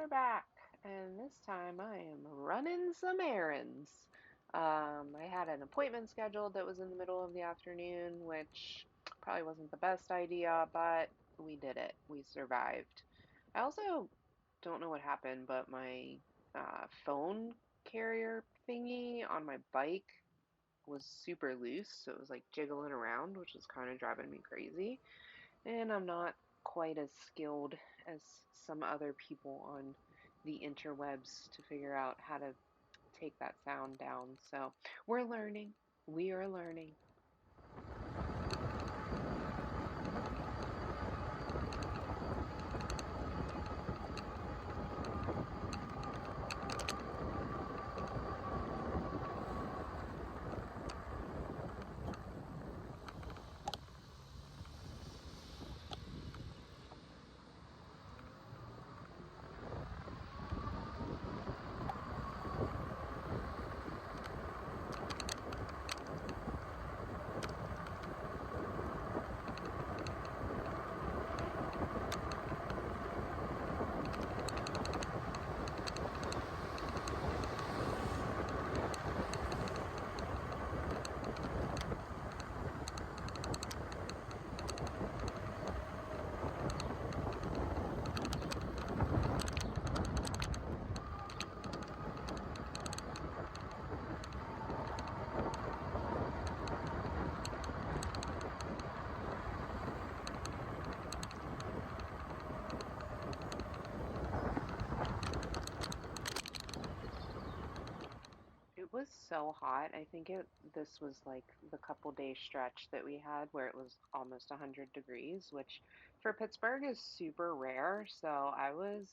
back, and this time I am running some errands. I had an appointment scheduled that was in the middle of the afternoon, which probably wasn't the best idea, but we did it. We survived. I also don't know what happened, but my phone carrier thingy on my bike was super loose, so it was like jiggling around, which was kind of driving me crazy. And I'm not quite as skilled as some other people on the interwebs to figure out how to take that sound down. So we're learning. We are learning. It was so hot. I think this was like the couple day stretch that we had where it was almost 100 degrees, which for Pittsburgh is super rare. So I was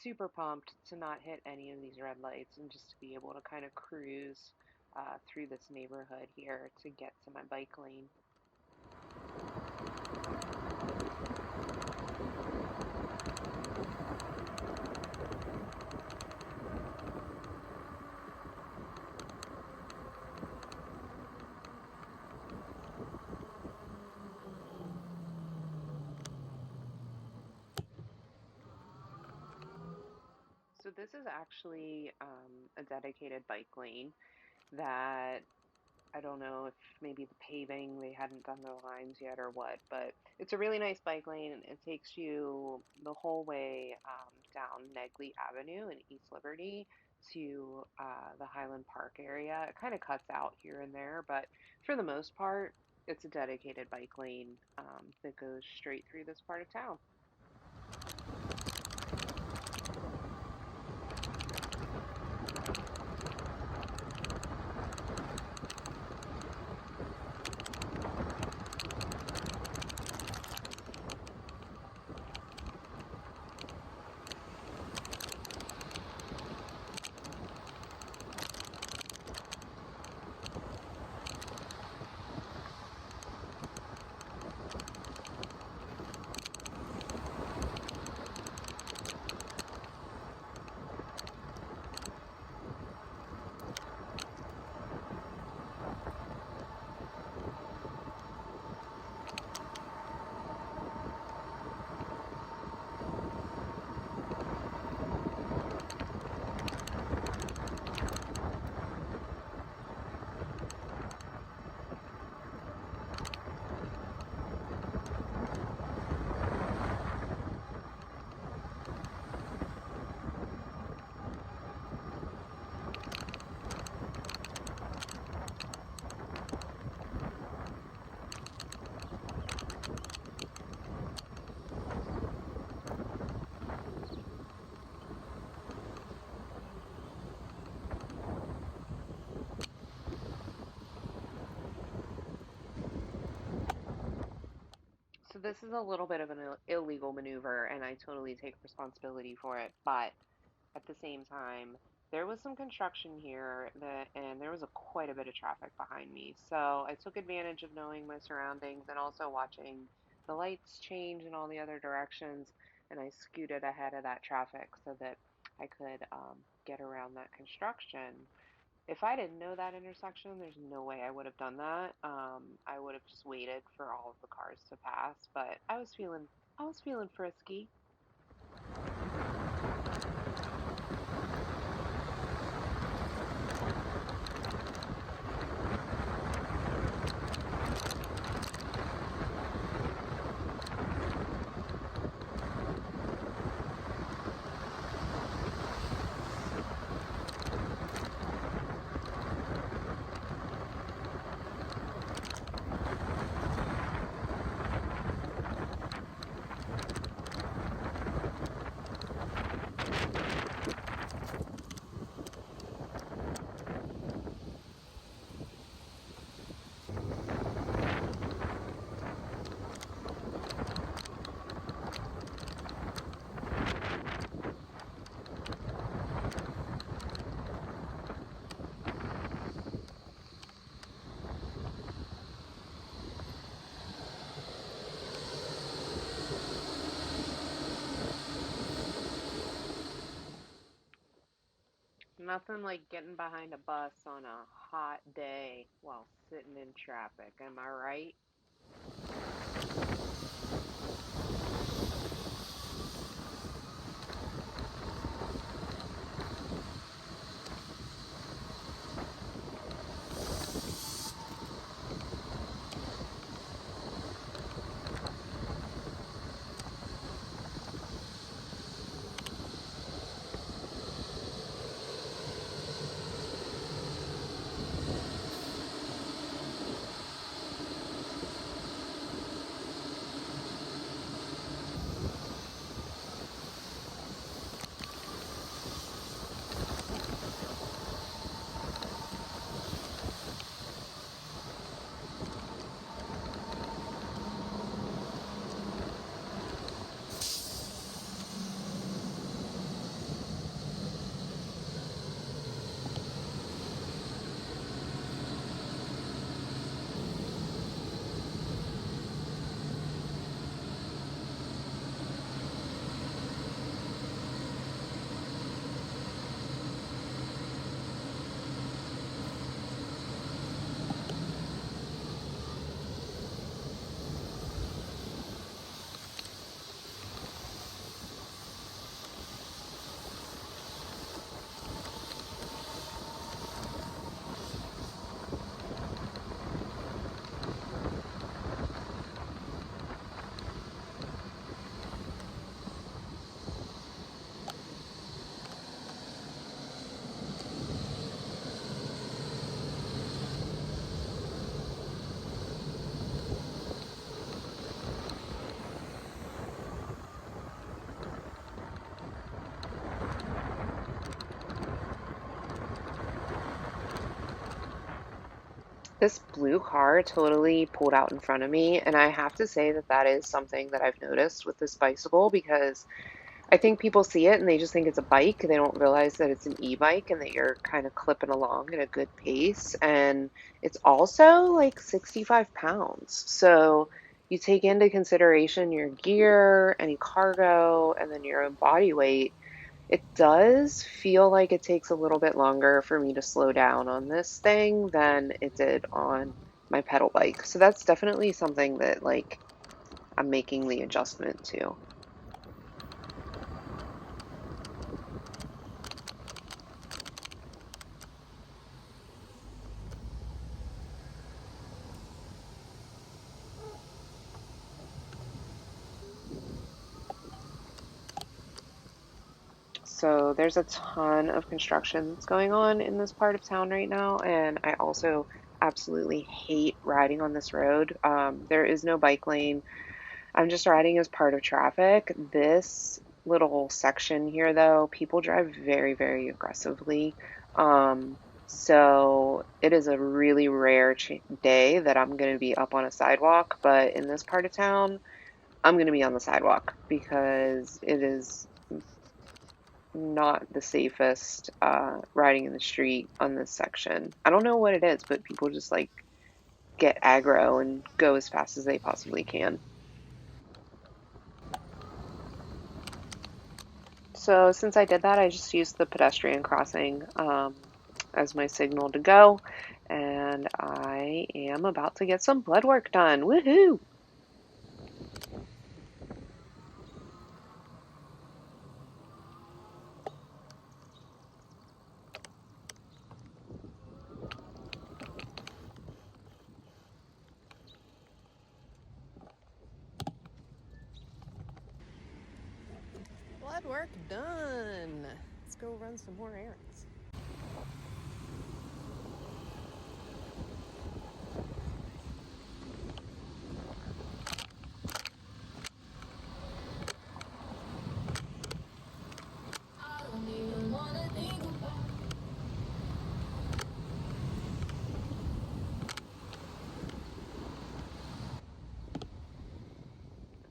super pumped to not hit any of these red lights and just to be able to kind of cruise through this neighborhood here to get to my bike lane. So this is actually a dedicated bike lane that I don't know if maybe the paving, they hadn't done the lines yet or what, but it's a really nice bike lane. It takes you the whole way down Negley Avenue in East Liberty to the Highland Park area. It kind of cuts out here and there, but for the most part, it's a dedicated bike lane that goes straight through this part of town. So this is a little bit of an illegal maneuver, and I totally take responsibility for it. But at the same time, there was some construction here and there was quite a bit of traffic behind me. So I took advantage of knowing my surroundings and also watching the lights change in all the other directions, and I scooted ahead of that traffic so that I could get around that construction. If I didn't know that intersection, there's no way I would have done that. I would have just waited for all of the cars to pass, but I was feeling frisky. Nothing like getting behind a bus on a hot day while sitting in traffic. Am I right? This blue car totally pulled out in front of me, and I have to say that that is something that I've noticed with this bicycle because I think people see it and they just think it's a bike. They don't realize that it's an e-bike and that you're kind of clipping along at a good pace. And it's also like 65 pounds. So you take into consideration your gear, any cargo, and then your own body weight. It does feel like it takes a little bit longer for me to slow down on this thing than it did on my pedal bike. So that's definitely something that like I'm making the adjustment to. So there's a ton of construction that's going on in this part of town right now, and I also absolutely hate riding on this road. There is no bike lane. I'm just riding as part of traffic. This little section here, though, people drive very, very aggressively. So it is a really rare day that I'm going to be up on a sidewalk, but in this part of town, I'm going to be on the sidewalk because it is not the safest riding in the street on this section. I don't know what it is, but people just like get aggro and go as fast as they possibly can. So since I did that, I just used the pedestrian crossing as my signal to go, and I am about to get some blood work done. Woohoo! Blood work done. Let's go run some more errands.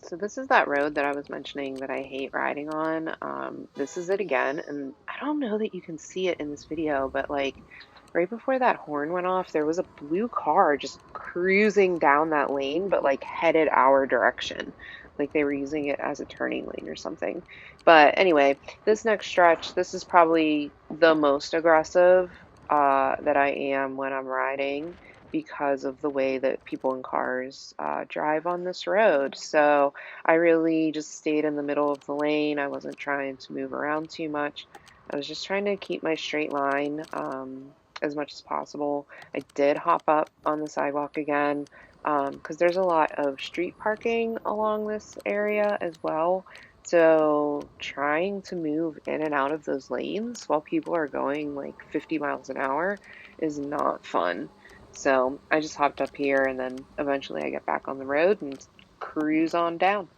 So this is that road that I was mentioning that I hate riding on. This is it again, and I don't know that you can see it in this video, but like right before that horn went off, there was a blue car just cruising down that lane, but like headed our direction. like they were using it as a turning lane or something. But anyway, this next stretch, this is probably the most aggressive that I am when I'm riding because of the way that people in cars drive on this road. So I really just stayed in the middle of the lane. I wasn't trying to move around too much. I was just trying to keep my straight line as much as possible. I did hop up on the sidewalk again because there's a lot of street parking along this area as well. So trying to move in and out of those lanes while people are going like 50 miles an hour is not fun. So I just hopped up here and then eventually I get back on the road and cruise on down.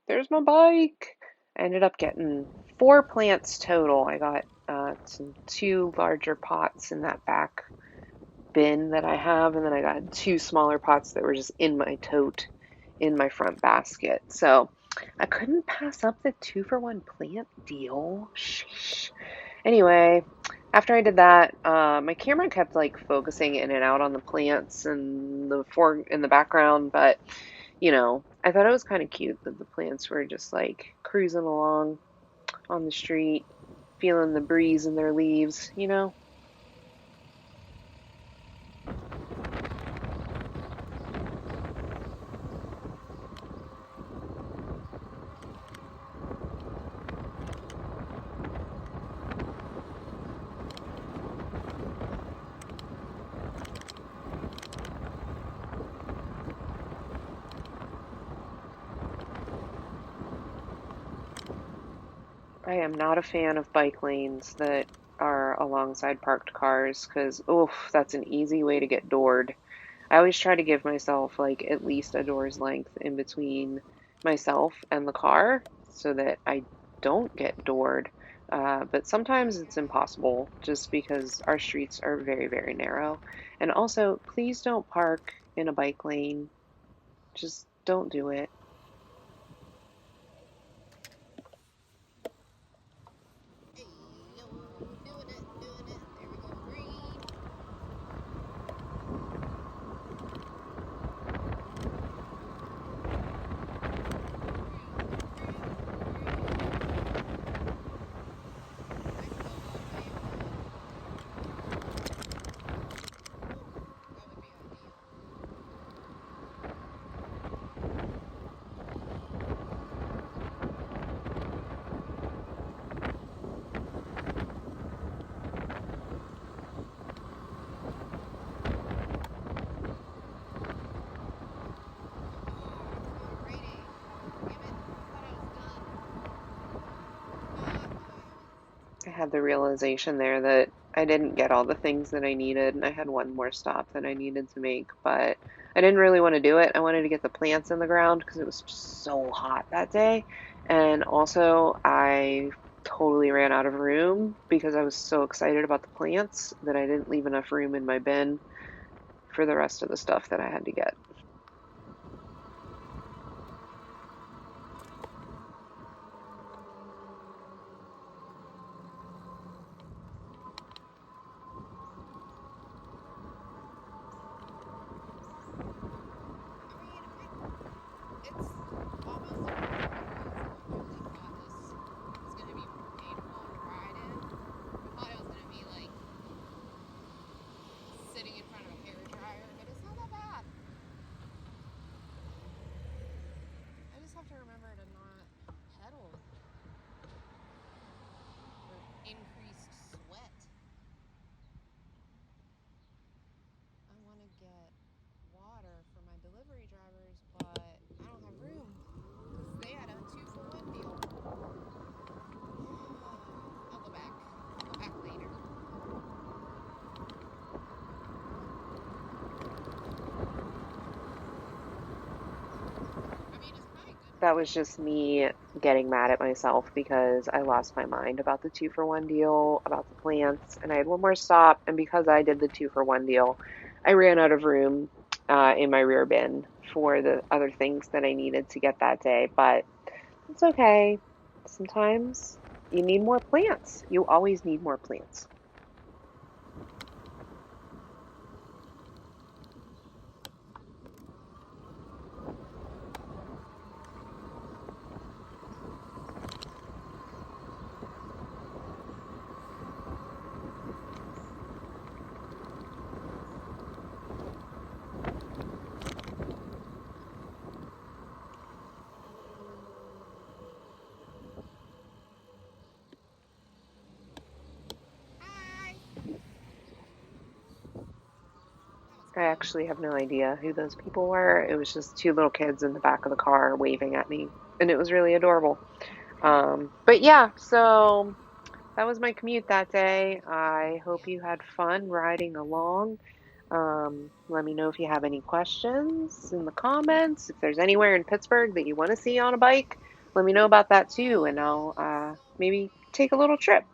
there's my bike. I ended up getting 4 plants total. I got some two larger pots in that back bin that I have, and then I got two smaller pots that were just in my tote in my front basket. So I couldn't pass up the 2-for-1 plant deal. Sheesh. Anyway, after I did that, my camera kept like focusing in and out on the plants and in the background, but I thought it was kind of cute that the plants were just like cruising along on the street, feeling the breeze in their leaves. I am not a fan of bike lanes that are alongside parked cars because, oof, that's an easy way to get doored. I always try to give myself like at least a door's length in between myself and the car so that I don't get doored. But sometimes it's impossible just because our streets are very, very narrow. And also, please don't park in a bike lane. Just don't do it. Hey, yo, doing it, doing it. There we go, green. I still love Bayonetta. That would be ideal. Oh, it's not raining. Damn it. I thought I was done. Not almost. I had the realization there that I didn't get all the things that I needed, and I had one more stop that I needed to make, but I didn't really want to do it. I wanted to get the plants in the ground because it was just so hot that day. And also, I totally ran out of room because I was so excited about the plants that I didn't leave enough room in my bin for the rest of the stuff that I had to get. I mean, it's almost impossible because I really thought this was going to be more painful to ride in. I thought it was going to be like sitting in front of a hair dryer, but it's not that bad. I just have to remember to not pedal for increased sweat. I want to get water for my delivery drivers, but I don't have room because they had a 2-for-1 deal. I'll go back. I'll go back later. I mean, it's probably good for That me. was just me getting mad at myself because I lost my mind about the 2-for-1 deal, about the plants, and I had one more stop. And because I did the 2-for-1 deal, I ran out of room in my rear bin for the other things that I needed to get that day. But it's okay. Sometimes you need more plants. You always need more plants. Hi. That was I fun. actually have no idea who those people were. It was just two little kids in the back of the car waving at me, and it was really adorable. But yeah, so that was my commute that day. I hope Yep. you had fun riding along. Let me know if you have any questions in the comments. If there's anywhere in Pittsburgh that you want to see on a bike, let me know about that too, and I'll maybe take a little trip.